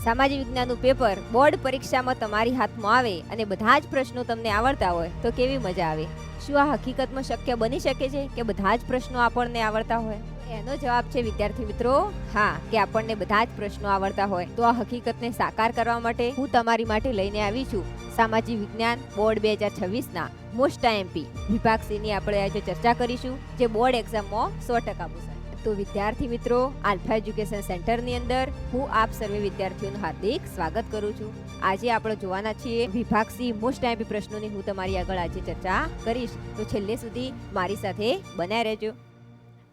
સામાજિક વિજ્ઞાનનું paper board પરીક્ષામાં તમારી હાથમાં આવે અને બધા જ પ્રશ્નો તમને આવડતા હોય તો કેવી મજા આવે. શું આ હકીકતમાં શક્ય બની શકે છે કે બધા જ પ્રશ્નો આપણને આવડતા હોય? એનો જવાબ છે વિદ્યાર્થી મિત્રો હા, કે આપણને બધા જ પ્રશ્નો આવડતા હોય. તો આ હકીકતને સાકાર કરવા માટે હું તમારી માટે લઈને આવી છું સામાજિક વિજ્ઞાન બોર્ડ 2026ના મોસ્ટ આઈએમપી વિભાગ સી ની આપણે આજે ચર્ચા કરીશું, જે બોર્ડ એક્ઝામમાં 100% પૂછાય. તો વિદ્યાર્થી મિત્રો, આલ્ફા એજ્યુકેશન સેન્ટરની અંદર હું આપ સર્વે વિદ્યાર્થીઓનું હાર્દિક સ્વાગત કરું છું. આજે આપણે જોવાના છીએ વિભાગ સી મોસ્ટ આઈએમપી પ્રશ્નોની હું તમારી આગળ આજે ચર્ચા કરીશ, તો છેલ્લે સુધી મારી સાથે બન્યા રહેજો.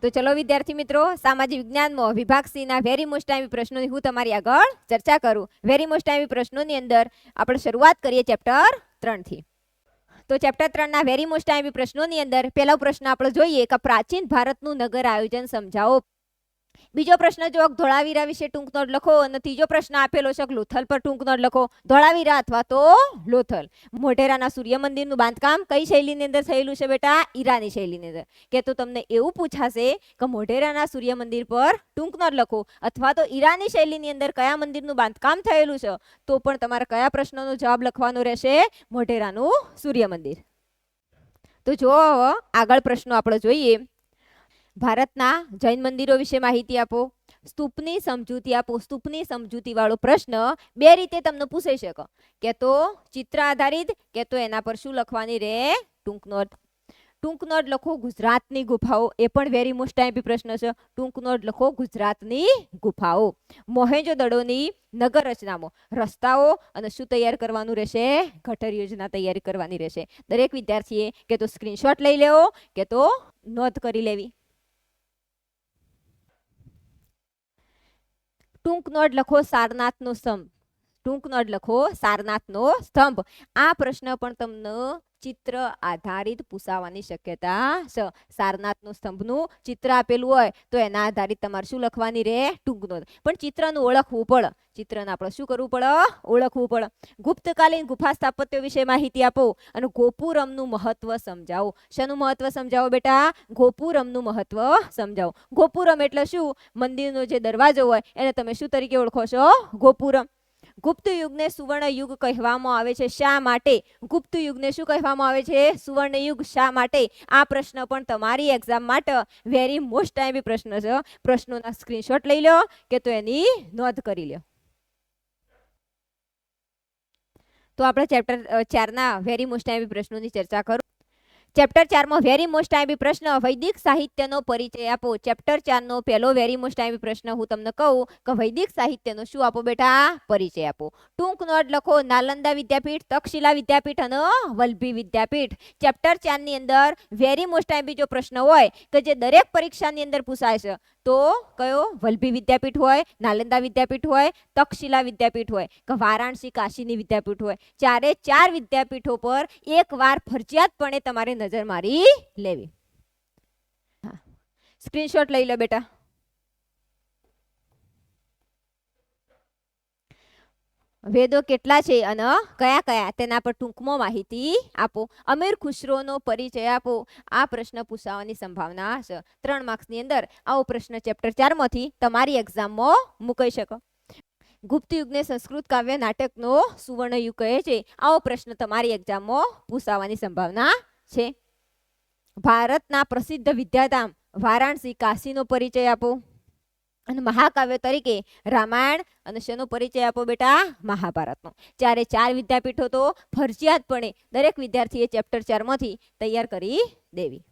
તો ચલો વિદ્યાર્થી મિત્રો, સામાજિક વિજ્ઞાનમાં વિભાગ સી ના વેરી મોસ્ટ આઈએમપી પ્રશ્નોની હું તમારી આગળ ચર્ચા કરું. વેરી મોસ્ટ આઈએમપી પ્રશ્નોની અંદર આપણે શરૂઆત કરીએ ચેપ્ટર 3 થી. તો ચેપ્ટર 3 ના વેરી મોસ્ટ આઈએમપી પ્રશ્નોની અંદર પહેલો પ્રશ્ન આપણે જોઈએ કે પ્રાચીન ભારતનું નગર આયોજન સમજાવો. બીજો પ્રશ્ન જો ધોળાવીરા વિશે ટૂંક નોટ લખો, અને ત્રીજો પ્રશ્ન આપેલો છે લોથલ પર ટૂંક નોટ લખો. ધોળાવીરા અથવા તો લોથલ. મોઢેરાના સૂર્ય મંદિરનું બાંધકામ કઈ શૈલીની અંદર થયેલું છે બેટા? ઈરાની શૈલીની અંદર. કે તો તમને એવું પૂછાશે કે મોઢેરાના સૂર્ય મંદિર પર ટૂંક નોટ લખો અથવા તો ઈરાની શૈલીની અંદર કયા મંદિરનું બાંધકામ થયેલું છે, તો પણ તમારે કયા પ્રશ્નનો જવાબ લખવાનો રહેશે? મોઢેરાનું સૂર્ય મંદિર. તો જો આગળ પ્રશ્નો આપણે જોઈએ. ભારતના જૈન મંદિરો વિશે માહિતી આપો. સ્તૂપની સમજૂતી આપો. સ્તૂપની સમજૂતી વાળો પ્રશ્ન બે રીતે તમને પૂછાઈ શકે, કે તો ચિત્ર આધારિત, કે તો એના પર શું લખવાની રે? ટૂંક નોટ. ટૂંક નોટ લખો ગુજરાતની ગુફાઓ, એ પણ વેરી મોસ્ટ આઈએમપી પ્રશ્ન છે. ટૂંક નોટ લખો ગુજરાતની ગુફાઓ. મોહેંજો-દડોની નગર રચનામાં રસ્તાઓ અને શું તૈયાર કરવાનું રહેશે? ગટર યોજના તૈયાર કરવાની રહેશે. દરેક વિદ્યાર્થીએ કે તો સ્ક્રીનશોટ લઈ લેવો કે તો નોંધ કરી લેવી. ટૂંક નોટ લખો સારનાથનો સ્તંભ. ટૂંક નોટ લખો સારનાથનો સ્તંભ. આ પ્રશ્ન પણ તમને ચિત્ર આધારિત પૂછાવાની શક્યતા છે. સારનાથનો સ્તંભનું ચિત્ર આપેલું હોય તો એના આધારિત તમારે શું લખવાની રહે? ટૂંક નોટ. પણ ચિત્રનું ઓળખવું પડે. ચિત્રને આપણે શું કરવું પડે? ઓળખવું પડે. ગુપ્તકાલીન ગુફા સ્થાપત્ય વિશે માહિતી આપો અને ગોપુરમનું મહત્વ સમજાવો. શેનું મહત્વ સમજાવો બેટા? ગોપુરમનું મહત્વ સમજાવો. ગોપુરમ એટલે શું? મંદિરનો જે દરવાજો હોય એને તમે શું તરીકે ઓળખો છો? ગોપુરમ. ગુપ્ત યુગને સુવર્ણ યુગ કહેવામાં આવે છે. શા માટે ગુપ્ત યુગને શું કહેવામાં આવે છે? સુવર્ણ યુગ. શા માટે? આ પ્રશ્ન પણ તમારી એક્ઝામ માટે વેરી મોસ્ટ આઈએમપી પ્રશ્ન છે. પ્રશ્નોના સ્ક્રીનશોટ લઈ લો કે તો એની નોંધ કરી લો. તો આપણે ચેપ્ટર 4 ના વેરી મોસ્ટ આઈએમપી પ્રશ્નોની ચર્ચા કરું. ચેપ્ટર 4 માં વેરી મોસ્ટ આઈએમપી પ્રશ્ન વૈદિક સાહિત્યનો પરિચય આપો. ચેપ્ટર 4 નો પહેલો વેરી મોસ્ટ આઈએમપી પ્રશ્ન હું તમને કહું કે વૈદિક સાહિત્યનો શું આપો બેટા? પરિચય આપો. ટૂંક નોટ લખો નાલંદા વિદ્યાપીઠ, તક્ષશિલા વિદ્યાપીઠ અને વલ્લભી વિદ્યાપીઠ. ચેપ્ટર 4 ની અંદર વેરી મોસ્ટ આઈએમપી જો પ્રશ્ન હોય કે જે દરેક પરીક્ષાની અંદર પૂછાય છે, તો કયો? વલ્લભી વિદ્યાપીઠ હોય, નાલંદા વિદ્યાપીઠ હોય, તક્ષશિલા વિદ્યાપીઠ હોય કે વારાણસી કાશીની વિદ્યાપીઠ હોય. ચારે ચાર વિદ્યાપીઠો પર એકવાર ફરજિયાતપણે તમારે નજર મારી લેવી. સ્ક્રીનશોટ લઈ લો બેટા. વેદો કેટલા છે અને કયા કયા તેના પર ટૂંકમાં માહિતી આપો. અમીર ખુશરોનો પરિચય આપો. આ પ્રશ્ન પૂછાવાની સંભાવના છે. 3 માર્ક્સની અંદર આવો પ્રશ્ન ચેપ્ટર 4 માંથી તમારી એક્ઝામમાં મુકાઈ શકે. ગુપ્ત યુગને સંસ્કૃત કાવ્ય નાટકનો સુવર્ણ યુગ કહે છે. આવો પ્રશ્ન તમારી એક્ઝામમાં પૂછાવાની સંભાવના છે. ભારતના પ્રસિદ્ધ વિદ્યાધામ વારાણસી કાશીનો પરિચય આપો. અને મહાકાવ્ય તરીકે રામાયણ અને શેનો પરિચય આપો બેટા? મહાભારતનો. ચારે ચાર વિદ્યાપીઠો તો ફરજિયાતપણે દરેક વિદ્યાર્થીએ ચેપ્ટર 4 માંથી તૈયાર કરી દેવી.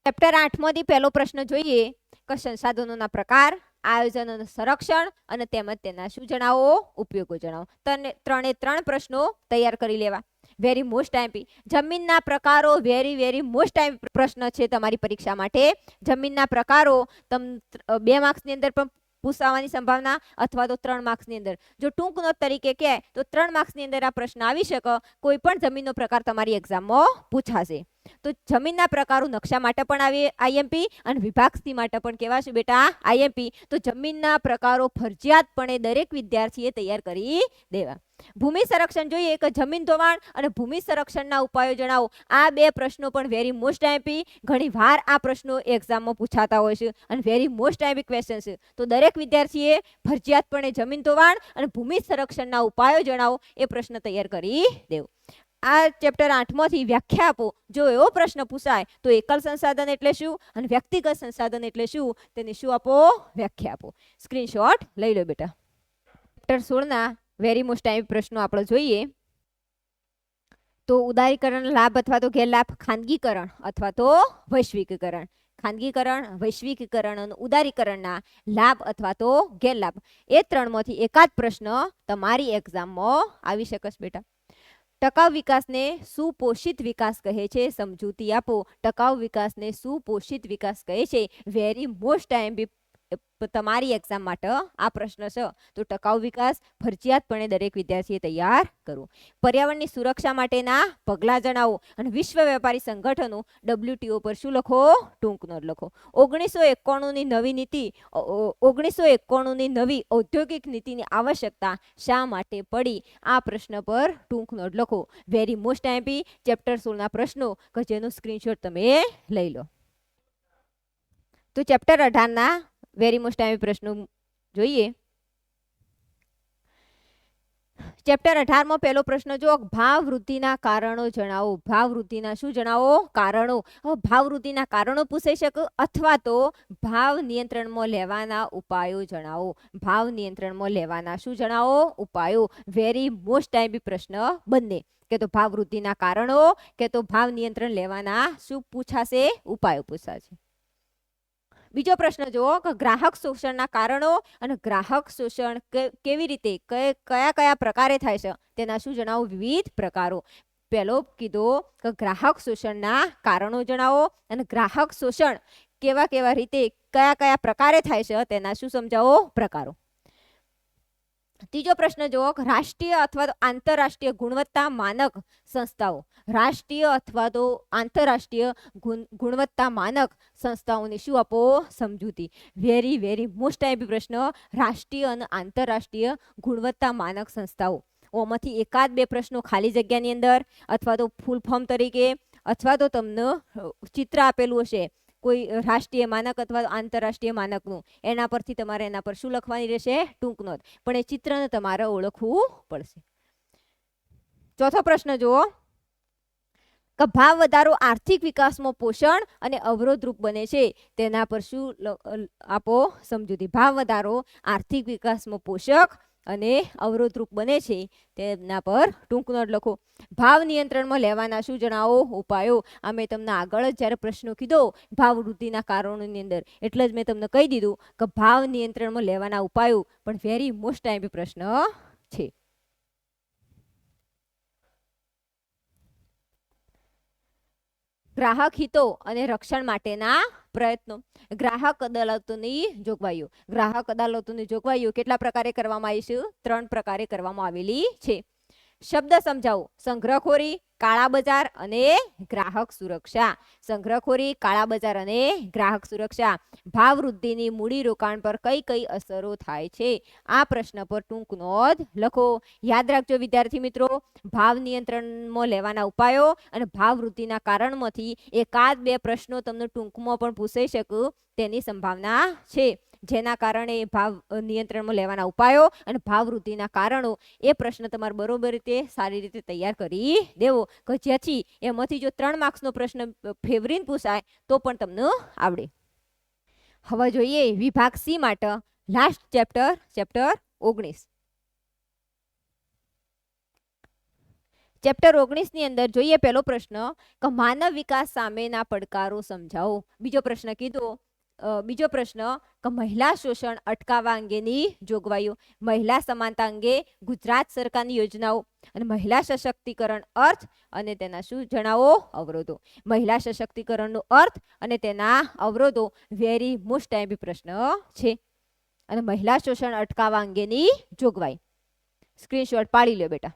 ચેપ્ટર 8 માંથી પહેલો પ્રશ્ન જોઈએ કે સંસાધનોના પ્રકાર, આયોજન અને સંરક્ષણ અને તેમજ તેના શું જણાવો? ઉપયોગો જણાવો. ત્રણે ત્રણ પ્રશ્નો તૈયાર કરી લેવા. Very most IMP. જમીનના પ્રકારો વેરી મોસ્ટ આઈએમપી પ્રશ્ન છે તમારી પરીક્ષા માટે. જમીનના પ્રકારો 2 માર્ક્સની અંદર પણ પૂછાવાની સંભાવના અથવા તો 3 માર્ક્સની અંદર. જો ટૂંક નોટ તરીકે કહે તો 3 માર્ક્સની અંદર આ પ્રશ્ન આવી શકે. કોઈ પણ જમીનનો પ્રકાર તમારી એક્ઝામમાં પૂછાશે. તો જમીનના પ્રકારો નકશા માટે પણ આવે આઈએમપી અને વિભાગ સી માટે પણ કેવા છે બેટા આઈએમપી. તો જમીનના પ્રકારો ફરજિયાતપણે દરેક વિદ્યાર્થીએ તૈયાર કરી દેવા. ભૂમિ સંરક્ષણ જોઈએ કે જમીન ધોવાણ અને ભૂમિ સંરક્ષણના ઉપાયો જણાવો. આ બે પ્રશ્નો પણ વેરી મોસ્ટ આઈએમપી. ઘણી વાર આ પ્રશ્નો એક્ઝામમાં પૂછાતા હોય છે અને વેરી મોસ્ટ આઈએમપી ક્વેશ્ચન છે. તો દરેક વિદ્યાર્થીએ ફરજિયાતપણે જમીન ધોવાણ અને ભૂમિ સંરક્ષણના ઉપાયો જણાવો એ પ્રશ્ન તૈયાર કરી દેવો. આ ચેપ્ટર 8માંથી વ્યાખ્યા આપો. જો એવો પ્રશ્ન પૂછાય તો એકલ સંસાધન એટલે શું અને વ્યક્તિગત સંસાધન એટલે શું તેની શું આપો વ્યાખ્યા આપો. સ્ક્રીનશોટ લઈ લો બેટા. ચેપ્ટર 16ના વેરી મોસ્ટ આઈએમપી પ્રશ્નો આપણે જોઈએ તો ઉદારીકરણ લાભ અથવા તો ગેરલાભ, ખાનગીકરણ અથવા તો વૈશ્વિકીકરણ. ખાનગીકરણ, વૈશ્વિકીકરણ અને ઉદારીકરણના લાભ અથવા તો ગેરલાભ એ ત્રણમાંથી એકાદ પ્રશ્ન તમારી એક્ઝામમાં આવી શકે છે બેટા. ટકાઉ વિકાસને સુપોષિત વિકાસ કહે છે. સમજૂતી આપો. ટકાઉ વિકાસને સુપોષિત વિકાસ કહે છે. વેરી મોસ્ટ આઈએમપી તમારી એક્ઝામ માટે આ પ્રશ્ન છે. તો ટકાઉ વિકાસ ફરજિયાતપણે દરેક વિદ્યાર્થીએ તૈયાર કરવો. પર્યાવરણની સુરક્ષા માટેના પગલાં જણાવો અને વિશ્વ વેપારી સંગઠનો WTO પર શું લખો ટૂંક નોંધ લખો. 1991ની નવી નીતિ 1991ની નવી ઔદ્યોગિક નીતિની આવશ્યકતા શા માટે પડી આ પ્રશ્ન પર ટૂંક નોંધ લખો. વેરી મોસ્ટ આઈએમપી ચેપ્ટર 16ના પ્રશ્નો કે જેનો સ્ક્રીનશોટ તમે લઈ લો. તો ચેપ્ટર 18ના વેરી મોસ્ટ આઈએમપી પ્રશ્નો જોઈએ. ચેપ્ટર 18માં પહેલો પ્રશ્ન જો ભાવ વૃદ્ધિના કારણો જણાવો. ભાવ વૃદ્ધિના શું જણાવો કારણો. ભાવ વૃદ્ધિના કારણો પૂછાઈ શકે અથવા તો ભાવ નિયંત્રણમાં લેવાના ઉપાયો જણાવો. ભાવ નિયંત્રણમાં લેવાના શું જણાવો ઉપાયો. વેરી મોસ્ટ આઈએમપી પ્રશ્ન બંને કે તો ભાવ વૃદ્ધિના કારણો કે તો ભાવ નિયંત્રણ લેવાના શું પૂછાશે ઉપાયો પૂછાશે. બીજો પ્રશ્ન જુઓ કે ગ્રાહક શોષણના કારણો અને ગ્રાહક શોષણ કેવી રીતે કયા કયા પ્રકારે થાય છે તેના શું જણાવો વિવિધ પ્રકારો. પહેલો કીધો કે ગ્રાહક શોષણના કારણો જણાવો અને ગ્રાહક શોષણ કેવા કેવા રીતે કયા કયા પ્રકારે થાય છે તેના શું સમજાવો પ્રકારો. ત્રીજો પ્રશ્ન જુઓ રાષ્ટ્રીય અથવા તો આંતરરાષ્ટ્રીય ગુણવત્તા માનક સંસ્થાઓ. રાષ્ટ્રીય અથવા તો આંતરરાષ્ટ્રીય ગુણવત્તા માનક સંસ્થાઓની શું આપો સમજૂતી. વેરી મોસ્ટ આઈએમપી પ્રશ્ન. રાષ્ટ્રીય અને આંતરરાષ્ટ્રીય ગુણવત્તા માનક સંસ્થાઓ. ઓમાંથી એકાદ બે પ્રશ્નો ખાલી જગ્યાની અંદર અથવા તો ફૂલ ફોર્મ તરીકે અથવા તો તમને ચિત્ર આપેલું હશે કોઈ રાષ્ટ્રીય માનક અથવા આંતરરાષ્ટ્રીય માનકનું એના પરથી તમારે એના પર શું લખવાની રહેશે ટૂંક નોંધ. પણ એ ચિત્રને તમારે ઓળખવું પડશે. ચોથો પ્રશ્ન જુઓ કે ભાવ વધારો આર્થિક વિકાસમાં પોષણ અને અવરોધરૂપ બને છે તેના પર શું આપો સમજૂતી. ભાવ વધારો આર્થિક વિકાસમાં પોષક અને અવરોધરૂપ બને છે તેના પર ટૂંક નોંધ લખો. ભાવ નિયંત્રણમાં લેવાના શું જણાવો ઉપાયો. આ મેં તમને આગળ જ જ્યારે પ્રશ્નો કીધો ભાવ વૃદ્ધિના કારણોની અંદર એટલે જ મેં તમને કહી દીધું કે ભાવ નિયંત્રણમાં લેવાના ઉપાયો પણ વેરી મોસ્ટ આઈએમપી પ્રશ્ન છે. ગ્રાહક હિતો અને રક્ષણ માટેના પ્રયત્નો. ગ્રાહક અદાલતોની જોગવાઈઓ. ગ્રાહક અદાલતોની જોગવાઈઓ કેટલા પ્રકારે કરવામાં આવી છે 3 પ્રકારે કરવામાં આવેલી છે. શબ્દ સમજાવો. સંગ્રહખોરી, કાળા બજાર અને ગ્રાહક સુરક્ષા. સંગ્રહખોરી, કાળા બજાર અને ગ્રાહક સુરક્ષા. ભાવ વૃદ્ધિની મૂડી રોકાણ પર કઈ કઈ અસરો થાય છે આ પ્રશ્ન પર ટૂંક નોંધ લખો. યાદ રાખજો વિદ્યાર્થી મિત્રો ભાવ નિયંત્રણમાં લેવાના ઉપાયો અને ભાવ વૃદ્ધિના કારણમાંથી એકાદ બે પ્રશ્નો તમને ટૂંકમાં પણ પૂછાઈ શકે તેની સંભાવના છે. જેના કારણે ભાવ નિયંત્રણમાં લેવાના ઉપાયો અને ભાવ વૃદ્ધિના કારણો એ પ્રશ્ન તમારે બરોબર રીતે સારી રીતે તૈયાર કરી દેવો કે જેથી એમાંથી જો 3 માર્ક્સનો પ્રશ્ન ફેવરીને પૂછાય તો પણ તમને આવડે. હવે જોઈએ વિભાગ સી માટે લાસ્ટ ચેપ્ટર 19. ચેપ્ટર 19 ની અંદર જોઈએ પહેલો પ્રશ્ન કે માનવ વિકાસ સામેના પડકારો સમજાવો. બીજો પ્રશ્ન કે મહિલા શોષણ અટકાવવા અંગેની જોગવાઈઓ. મહિલા સમાનતા અંગે ગુજરાત સરકારની યોજનાઓ અને મહિલા સશક્તિકરણ અર્થ અને તેના શું જણાવો અવરોધો. મહિલા સશક્તિકરણનો અર્થ અને તેના અવરોધો વેરી મોસ્ટ આઈએમપી પ્રશ્ન છે. અને મહિલા શોષણ અટકાવવા અંગેની જોગવાઈ. સ્ક્રીનશોટ પાડી લો બેટા.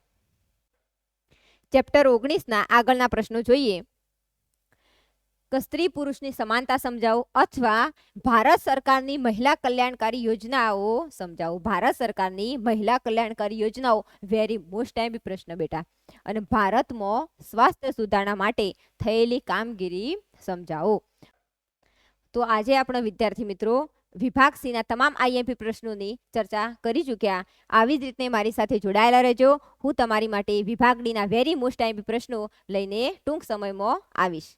ચેપ્ટર 19 ના આગળના પ્રશ્નો જોઈએ કે સ્ત્રી પુરુષની સમાનતા સમજાવો અથવા ભારત સરકારની મહિલા કલ્યાણકારી યોજનાઓ સમજાવો. ભારત સરકારની મહિલા કલ્યાણકારી યોજનાઓ વેરી મોસ્ટ ટાઈમ પ્રશ્ન બેટા. અને ભારતમાં સ્વાસ્થ્ય સુધારણા માટે થયેલી કામગીરી સમજાવો. તો આજે આપણા વિદ્યાર્થી મિત્રો વિભાગ સી ના તમામ આઈએમપી પ્રશ્નોની ચર્ચા કરી ચૂક્યા. આવી જ રીતે મારી સાથે જોડાયેલા રહેજો. હું તમારી માટે વિભાગ ડી ના વેરી મોસ્ટ આઈએમપી પ્રશ્નો લઈને ટૂંક સમયમાં આવીશ.